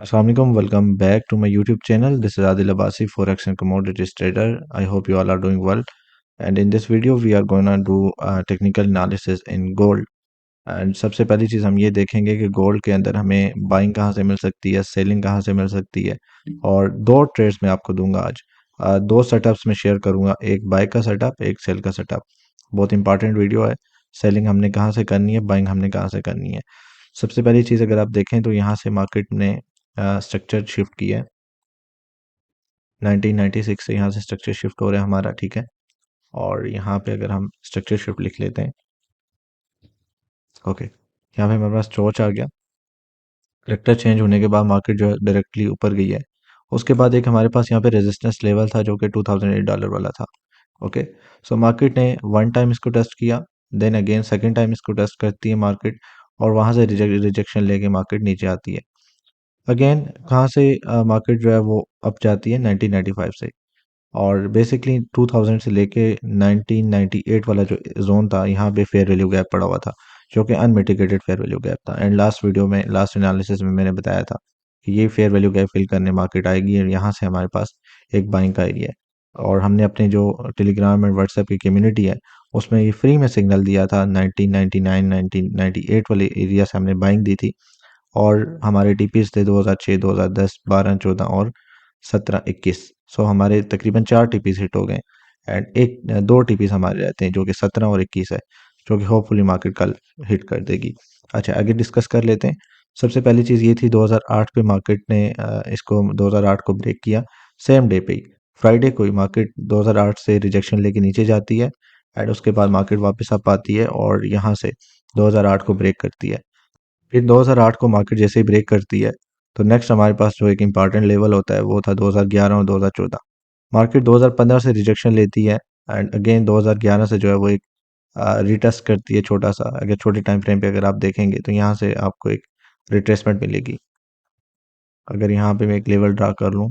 Assalamualaikum, welcome back to my YouTube channel. This is Adil Abbasi, Forex and Commodities Trader. I hope you all are doing well. And in this video, we are going to do technical analysis in gold. And सबसे पहली चीज़ हम ये देखेंगे कि gold के अंदर हमें buying कहाँ से मिल सकती है, सेलिंग कहाँ से मिल सकती है। और दो ट्रेड्स मैं आपको दूंगा आज। दो सेटअप्स में शेयर करूंगा, एक बाय का सेटअप, एक सेल का सेटअप। बहुत इंपॉर्टेंट वीडियो है। सेलिंग हमने कहाँ से करनी है, बाइंग हमने कहाँ से करनी है। सबसे पहली चीज़ अगर आप देखें तो यहाँ से मार्केट ने स्ट्रक्चर शिफ्ट किया है। 1996 से यहाँ से स्ट्रक्चर शिफ्ट हो रहा है हमारा, ठीक है। और यहाँ पे अगर हम स्ट्रक्चर शिफ्ट लिख लेते हैं, ओके, यहाँ पे हमारे पास टॉर्च आ गया। करेक्टर चेंज होने के बाद मार्केट जो है डायरेक्टली ऊपर गई है। उसके बाद एक हमारे पास यहाँ पे रेजिस्टेंस लेवल था जो कि $2008 वाला था। ओके, सो मार्केट ने वन टाइम इसको टेस्ट किया, देन अगेन सेकंड टाइम इसको टेस्ट करती है मार्केट, और वहाँ से रिजेक्शन लेके मार्केट नीचे आती है। अगेन कहाँ से मार्केट जो है वो अप जाती है 1995 से, और बेसिकली 2000 से लेके 1998 वाला जो जोन था, यहाँ पे फेयर वैल्यू गैप पड़ा हुआ था जो कि अनमिटिगेटेड फेयर वैल्यू गैप था। एंड लास्ट वीडियो में, लास्ट एनालिसिस में मैंने बताया था कि ये फेयर वैल्यू गैप फिल करने मार्केट आएगी और यहाँ से हमारे पास एक बाइंग का एरिया है। और हमने अपने जो टेलीग्राम एंड व्हाट्सएप की कम्युनिटी है उसमें ये फ्री में सिग्नल दिया था। 1999 1998 वाले एरिया से हमने बाइंग दी थी, और हमारे टीपीज थे 2006, 2010, 12, 14 और 17, 21। सो हमारे तकरीबन 4 टीपीज हिट हो गए। एंड एक दो टीपीज हमारे रहते हैं जो कि 17 और 21 है, जो कि होपफुली मार्केट कल हिट कर देगी। अच्छा, आगे डिस्कस कर लेते हैं। सबसे पहली चीज़ ये थी 2008 पे मार्केट ने इसको 2008 को ब्रेक किया। सेम डे पे ही, फ्राइडे को ही मार्केट 2008 से रिजेक्शन लेके नीचे जाती है, एंड उसके बाद मार्केट वापस अप आती है और यहाँ से 2008 को ब्रेक करती है। फिर 2008 को मार्केट जैसे ही ब्रेक करती है तो नेक्स्ट हमारे पास जो एक इंपॉर्टेंट लेवल होता है वो था 2011 और 2014। मार्केट 2015 से रिजेक्शन लेती है, एंड अगेन 2011 से जो है वो एक रिटेस्ट करती है छोटा सा। अगर छोटे टाइम फ्रेम पे अगर आप देखेंगे तो यहाँ से आपको एक रिट्रेसमेंट मिलेगी। अगर यहाँ पे मैं एक लेवल ड्रा कर लूँ,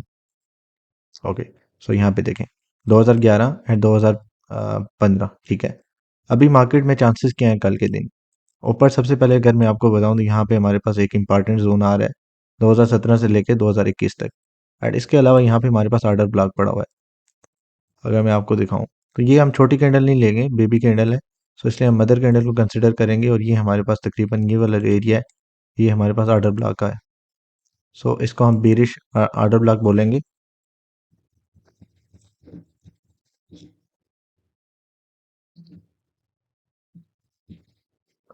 ओके, सो यहाँ पे देखें 2011 एंड 2015, ठीक है। अभी मार्केट में चांसेस क्या हैं कल के दिन ऊपर? सबसे पहले अगर मैं आपको बताऊं तो यहाँ पे हमारे पास एक इंपॉर्टेंट जोन आ रहा है 2017 से लेके 2021 तक, एंड इसके अलावा यहाँ पे हमारे पास ऑर्डर ब्लॉक पड़ा हुआ है। अगर मैं आपको दिखाऊं तो ये हम छोटी कैंडल नहीं लेंगे, बेबी कैंडल है, सो इसलिए हम मदर कैंडल को कंसिडर करेंगे। और ये हमारे पास तकरीबन ये वाला जो एरिया है ये हमारे पास ऑर्डर ब्लॉक का है। सो इसको हम बेरिश ऑर्डर ब्लॉक बोलेंगे।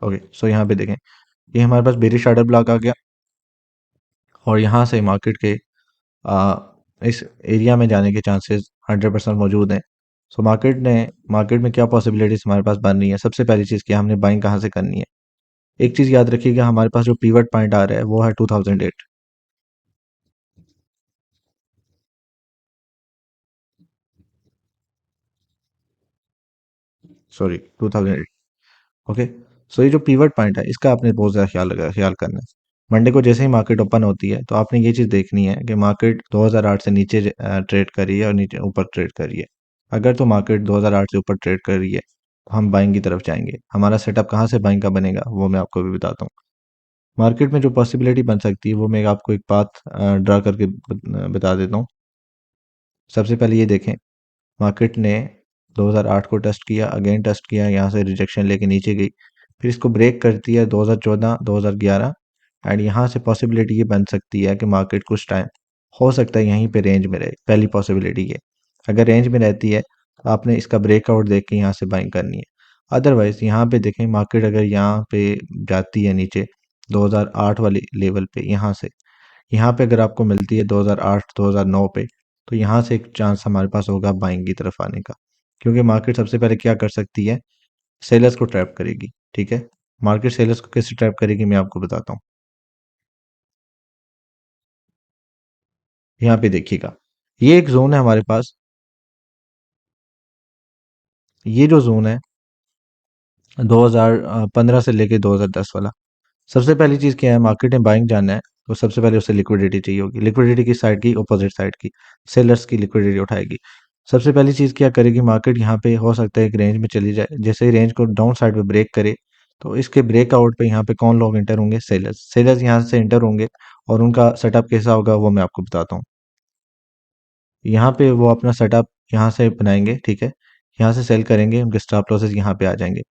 ओके, सो यहाँ पे देखें ये हमारे पास बेरिश ऑर्डर ब्लॉक आ गया, और यहाँ से मार्केट के आ, इस एरिया में जाने के चांसेस 100% मौजूद हैं। सो मार्केट में क्या पॉसिबिलिटीज हमारे पास बन रही है? सबसे पहली चीज़ क्या, हमने बाइंग कहाँ से करनी है? एक चीज़ याद रखिएगा, हमारे पास जो पीवट पॉइंट आ रहा है वो है 2008, सॉरी 2008। ओके, सो ये जो पीवट पॉइंट है इसका आपने बहुत ज़्यादा ख्याल करना है। मंडे को जैसे ही मार्केट ओपन होती है तो आपने ये चीज़ देखनी है कि मार्केट 2008 से नीचे ट्रेड कर रही है और नीचे ऊपर ट्रेड कर रही है। अगर तो मार्केट 2008 से ऊपर ट्रेड कर रही है तो हम बाइंग की तरफ जाएंगे। हमारा सेटअप कहाँ से बाइंग का बनेगा वो मैं आपको भी बताता हूँ। मार्केट में जो पॉसिबिलिटी बन सकती है वो मैं आपको एक पाथ ड्रा करके बता देता हूँ। सबसे पहले ये देखें, मार्केट ने 2008 को टेस्ट किया, अगेन टेस्ट किया, यहाँ से रिजेक्शन लेके नीचे गई, फिर इसको ब्रेक करती है 2014, 2011। एंड यहाँ से पॉसिबिलिटी ये बन सकती है कि मार्केट कुछ टाइम हो सकता है यहीं पे रेंज में रहे। पहली पॉसिबिलिटी ये, अगर रेंज में रहती है तो आपने इसका ब्रेकआउट देख के यहाँ से बाइंग करनी है। अदरवाइज यहाँ पे देखें, मार्केट अगर यहाँ पे जाती है नीचे 2008 वाले लेवल पे, यहाँ पे अगर आपको मिलती है 2008 2009 पे, तो यहाँ से एक चांस हमारे पास होगा बाइंग की तरफ आने का। क्योंकि मार्केट सबसे पहले क्या कर सकती है, सेलर्स को ट्रैप करेगी, ठीक है। मार्केट सेलर्स को कैसे ट्रैप करेगी मैं आपको बताता हूँ। यहाँ पे देखिएगा, ये एक जोन है हमारे पास, ये जो जोन है 2015 से लेके 2010 वाला। सबसे पहली चीज क्या है, मार्केट में बाइंग जाना है तो सबसे पहले उसे लिक्विडिटी चाहिए होगी। लिक्विडिटी की साइड की, अपोजिट साइड की, सेलर्स की लिक्विडिटी उठाएगी। सबसे पहली चीज क्या करेगी, मार्केट यहाँ पे हो सकता है एक रेंज में चली जाए। जैसे ही रेंज को डाउन साइड पे ब्रेक करे तो इसके ब्रेकआउट पे यहाँ पे कौन लोग इंटर होंगे? सेलर्स। सेलर्स यहाँ से इंटर होंगे और उनका सेटअप कैसा होगा वो मैं आपको बताता हूँ। यहाँ पे वो अपना सेटअप यहाँ से बनाएंगे, ठीक है। यहाँ से सेल करेंगे, उनके स्टॉप लॉसेस यहाँ पे आ जाएंगे,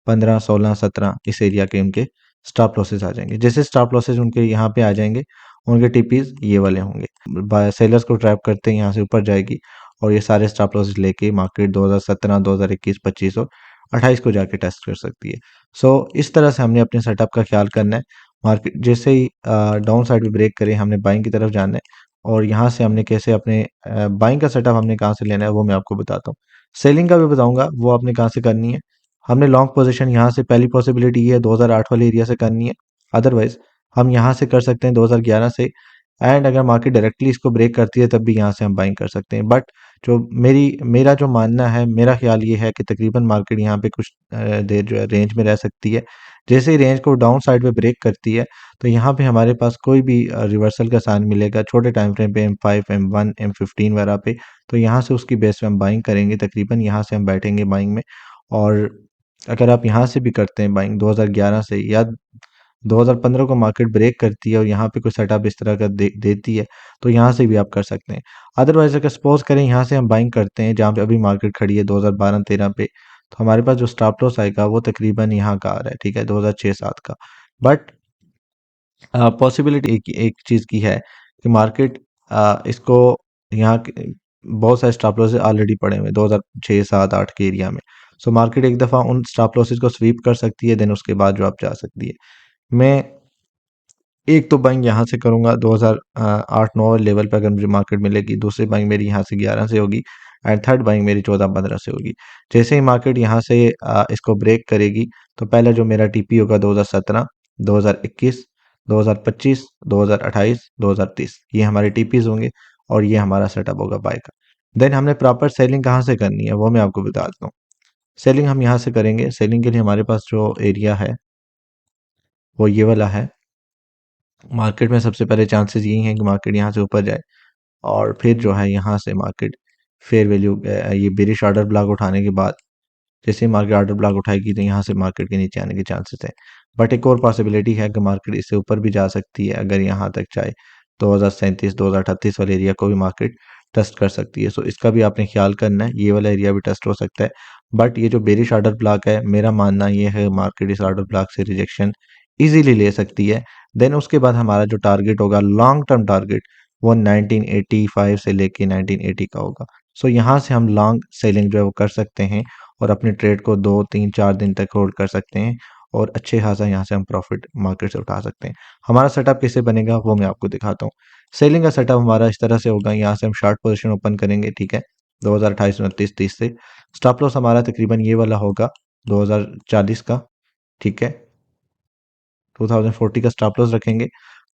15 16 17 इस एरिया के उनके स्टॉप लॉसेस आ जाएंगे। जैसे स्टॉप लॉसेस उनके यहाँ पे आ जाएंगे, उनके टीपीज ये वाले होंगे। सेलर्स को ट्रैप करते हैं, यहाँ से ऊपर जाएगी और ये सारे स्टॉप लॉसेस लेके मार्केट 2017 2021 25 और 28 को जाके टेस्ट कर सकती है। सो इस तरह से हमने अपने सेटअप का ख्याल करना है। मार्केट जैसे ही डाउन साइड में ब्रेक करे, हमने बाइंग की तरफ जाना है। और यहाँ से हमने कैसे अपने बाइंग का सेटअप हमने कहाँ से लेना है वो मैं आपको बताता हूँ। सेलिंग का भी बताऊंगा वो आपने कहाँ से करनी है। हमने लॉन्ग पोजीशन यहाँ से, पहली पॉसिबिलिटी ये है 2008 वाले एरिया से करनी है। अदरवाइज हम यहाँ से कर सकते हैं 2011 से। एंड अगर मार्केट डायरेक्टली इसको ब्रेक करती है तब भी यहाँ से हम बाइंग कर सकते हैं। बट जो मेरा जो मानना है, मेरा ख्याल ये है कि तकरीबन मार्केट यहाँ पे कुछ देर जो है रेंज में रह सकती है। जैसे ही रेंज को डाउन साइड पे ब्रेक करती है तो यहाँ पे हमारे पास कोई भी रिवर्सल का साइन मिलेगा छोटे टाइम फ्रेम पे, M5 M1 M15 वगैरह पे, तो यहाँ से उसकी बेस पे हम बाइंग करेंगे। तकरीबन यहाँ से हम बैठेंगे बाइंग में। और अगर आप यहाँ से भी करते हैं बाइंग 2011 से, या 2015 को मार्केट ब्रेक करती है और यहाँ पे कोई सेटअप इस तरह का देती है, तो यहाँ से भी आप कर सकते हैं। अदरवाइज अगर सपोज करें यहाँ से हम बाइंग करते हैं जहाँ पे अभी मार्केट खड़ी है 2012-13 पे, तो हमारे पास जो स्टॉप लॉस आएगा वो तकरीबन यहाँ का आ रहा है, ठीक है, 2006-7 का। बट पॉसिबिलिटी एक एक चीज़ की है कि मार्केट इसको यहाँ बहुत सारे स्टॉप लॉसेस ऑलरेडी पड़े हुए 2006 7 8 के एरिया में। सो मार्केट एक दफ़ा उन स्टॉप लॉसेस को स्वीप कर सकती है, देन उसके बाद जो आप जा सकती है। मैं एक तो बाइंग यहाँ से करूँगा 2008-9 लेवल पे, अगर मुझे मार्केट मिलेगी। दूसरी बाइंग मेरी यहाँ से 11 से होगी। एंड थर्ड बाइंग मेरी 14-15 से होगी। जैसे ही मार्केट यहाँ से इसको ब्रेक करेगी तो पहला जो मेरा टीपी होगा 2017 2021 2025 2028 2030, ये हमारे टीपीज होंगे और ये हमारा सेटअप होगा बाय का। देन हमने प्रॉपर सेलिंग कहाँ से करनी है वो मैं आपको बता देता हूँ। सेलिंग हम यहाँ से करेंगे। सेलिंग के लिए हमारे पास जो एरिया है वो ये वाला है। मार्केट में सबसे पहले चांसेस यही हैं कि मार्केट यहाँ से ऊपर जाए और फिर जो है यहाँ से मार्केट फेयर वैल्यू ये बेरिश ऑर्डर ब्लॉक उठाने के बाद जैसे ही मार्केट ऑर्डर ब्लॉक उठाएगी तो यहाँ से मार्केट के नीचे आने के चांसेस है। बट एक और पॉसिबिलिटी है कि मार्केट इससे ऊपर भी जा सकती है, अगर यहाँ तक चाहे 2037 2038 वाले एरिया को भी मार्केट टेस्ट कर सकती है। सो इसका भी आपने ख्याल करना है, ये वाला एरिया भी टेस्ट हो सकता है। बट ये जो बेरिश ऑर्डर ब्लॉक है, मेरा मानना ये है मार्केट इस ऑर्डर ब्लॉक से रिजेक्शन इजीली ले सकती है। देन उसके बाद हमारा जो टारगेट होगा, लॉन्ग टर्म टारगेट, वो 1985 से लेके 1980 का होगा। सो यहाँ से हम लॉन्ग सेलिंग जो है वो कर सकते हैं और अपने ट्रेड को 2 3 4 दिन तक होल्ड कर सकते हैं और अच्छे खासा यहाँ से हम प्रॉफिट मार्केट से उठा सकते हैं। हमारा सेटअप कैसे बनेगा वो मैं आपको दिखाता हूँ। सेलिंग का सेटअप हमारा इस तरह से होगा, यहाँ से हम शॉर्ट पोजीशन ओपन करेंगे, ठीक है, 2028 29 30 से। स्टॉप लॉस हमारा तकरीबन ये वाला होगा 2040 का, ठीक है, 2040 का स्टॉप लॉस रखेंगे।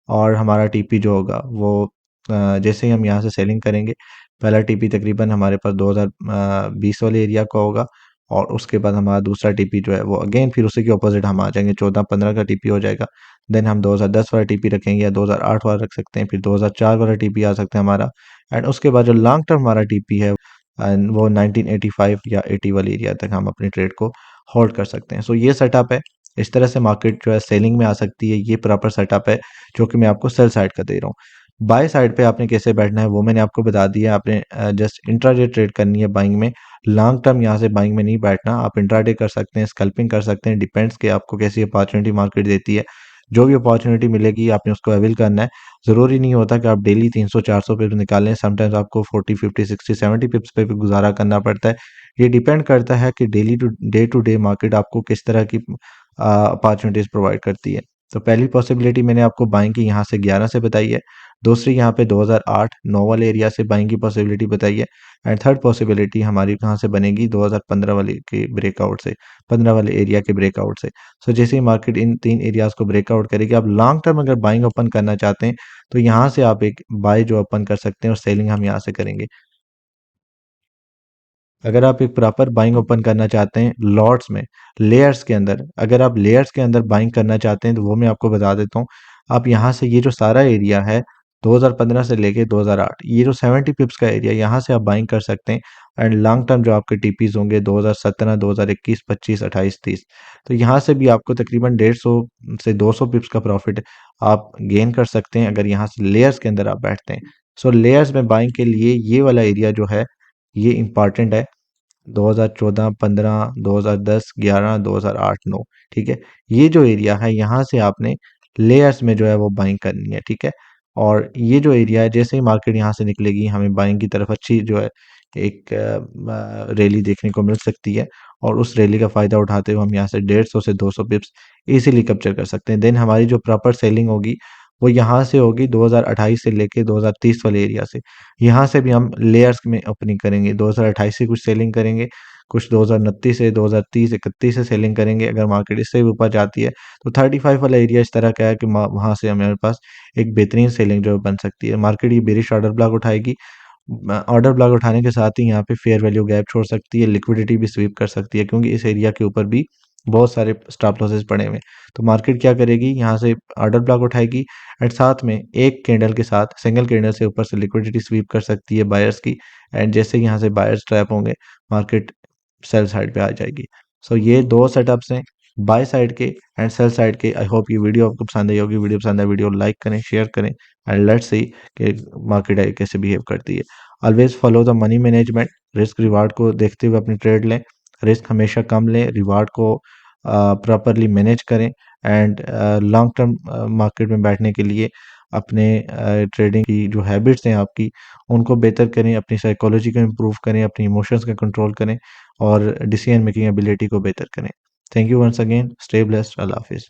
और हमारा टीपी जो होगा वो जैसे ही हम यहाँ से सेलिंग करेंगे, पहला टीपी तकरीबन हमारे पास 2020 वाले एरिया का होगा। और उसके बाद हमारा दूसरा टीपी जो है वो अगेन फिर उसी के ऑपोजिट हम आ जाएंगे, 14-15 का टीपी हो जाएगा। देन हम 2010 वाला टीपी रखेंगे या 2008 वाला रख सकते हैं, फिर 2004 वाला टीपी आ सकता है हमारा। एंड उसके बाद जो लॉन्ग टर्म हमारा टीपी है वो 1985 या 80 वाले एरिया तक हम अपनी ट्रेड को होल्ड कर सकते हैं। सो ये सेटअप है। इस तरह से मार्केट जो है सेलिंग में आ सकती है। ये प्रॉपर सेटअप है जो कि मैं आपको सेल साइड का दे रहा हूँ। बाय साइड पे आपने कैसे बैठना है वो मैंने आपको बता दिया। आपने जस्ट इंट्राडे ट्रेड करनी है बाइंग में। लॉन्ग टर्म यहाँ से बाइंग में नहीं बैठना। आप इंट्राडे कर सकते हैं, स्कल्पिंग कर सकते हैं, डिपेंड्स कि आपको कैसी अपॉर्चुनिटी मार्केट देती है। जो भी अपॉर्चुनिटी मिलेगी आपने उसको अवेल करना है। ज़रूरी नहीं होता कि आप डेली 300-400 पिप्स निकालें। समटाइम्स आपको 40 50 60 70 पिप्स पे भी गुजारा करना पड़ता है। ये डिपेंड करता है कि डेली टू डे मार्केट आपको किस तरह की अपॉर्चुनिटीज़ प्रोवाइड करती है। तो पहली पॉसिबिलिटी मैंने आपको बाइंग की यहाँ से 11 से बताई है। दूसरी यहाँ पे 2008-9 वाले एरिया से बाइंग की पॉसिबिलिटी बताई है। एंड थर्ड पॉसिबिलिटी हमारी कहाँ से बनेगी, 2015 वाले के ब्रेकआउट से, 15 वाले एरिया के ब्रेकआउट से। सो जैसे ही मार्केट इन तीन एरियाज को ब्रेकआउट करेगी, आप लॉन्ग टर्म अगर बाइंग ओपन करना चाहते हैं तो यहाँ से आप एक बाय जो ओपन कर सकते हैं और सेलिंग हम यहाँ से करेंगे। अगर आप एक प्रॉपर बाइंग ओपन करना चाहते हैं लॉट्स में, लेयर्स के अंदर, अगर आप लेयर्स के अंदर बाइंग करना चाहते हैं तो वो मैं आपको बता देता हूँ। आप यहाँ से ये जो सारा एरिया है 2015 से लेके 2008, ये जो 70 पिप्स का एरिया, यहाँ से आप बाइंग कर सकते हैं। एंड लॉन्ग टर्म जो आपके टीपीज होंगे 2017, 2021, 25, 28, 30, तो यहाँ से भी आपको तकरीबन 150 से 200 पिप्स का प्रॉफिट आप गेन कर सकते हैं अगर यहाँ से लेयर्स के अंदर आप बैठते हैं। सो लेयर्स में बाइंग के लिए ये वाला एरिया जो है ये इंपॉर्टेंट है। 2014, 15, 2010, 11, 2008, 9, ठीक है। ये जो एरिया है यहाँ से आपने लेयर्स में जो है वो बाइंग करनी है, ठीक है। और ये जो एरिया है जैसे ही मार्केट यहाँ से निकलेगी हमें बाइंग की तरफ अच्छी जो है एक रैली देखने को मिल सकती है, और उस रैली का फायदा उठाते हुए हम यहाँ से 150 से 200 पिप्स इजीली कैप्चर कर सकते हैं। देन हमारी जो प्रॉपर सेलिंग होगी वो यहाँ से होगी 2028 से लेके 2030 वाले एरिया से। यहाँ से भी हम लेयर्स में ओपनिंग करेंगे, 2028 से कुछ सेलिंग करेंगे, कुछ 2029 से 2030 31 से सेलिंग करेंगे। अगर मार्केट इससे भी ऊपर जाती है तो 35 वाला एरिया इस तरह का है कि वहां से हमारे पास एक बेहतरीन सेलिंग जो बन सकती है। मार्केट ये बेरिश ऑर्डर ब्लॉक उठाएगी, ऑर्डर ब्लॉक उठाने के साथ ही यहाँ पे फेयर वैल्यू गैप छोड़ सकती है, लिक्विडिटी भी स्वीप कर सकती है, क्योंकि इस एरिया के ऊपर भी बहुत सारे स्टॉप लॉसेस पड़े हुए हैं। तो मार्केट क्या करेगी, यहाँ से ऑर्डर ब्लॉक उठाएगी एंड साथ में एक कैंडल के साथ सिंगल कैंडल से ऊपर से लिक्विडिटी स्वीप कर सकती है बायर्स की, एंड जैसे ही यहाँ से बायर्स ट्रैप होंगे मार्केट सेल साइड पे आ जाएगी। सो ये दो सेटअप्स हैं, बाय साइड के एंड सेल साइड के। आई होप ये वीडियो आपको पसंद आई होगी। वीडियो पसंद है वीडियो लाइक करें, शेयर करें, एंड लेट्स सी कि मार्केट कैसे बिहेव करती है। Always follow the money management, risk reward को देखते हुए अपनी ट्रेड लें, रिस्क हमेशा कम लें, रिवार्ड को प्रॉपरली मैनेज करें, एंड लॉन्ग टर्म मार्केट में बैठने के लिए अपने ट्रेडिंग की जो हैबिट्स हैं आपकी उनको बेहतर करें, अपनी साइकोलॉजी को इम्प्रूव करें, अपनी इमोशंस का कंट्रोल करें, और डिसीजन मेकिंग एबिलिटी को बेहतर करें। Thank you once again, stay blessed, अल्लाह हाफिज़।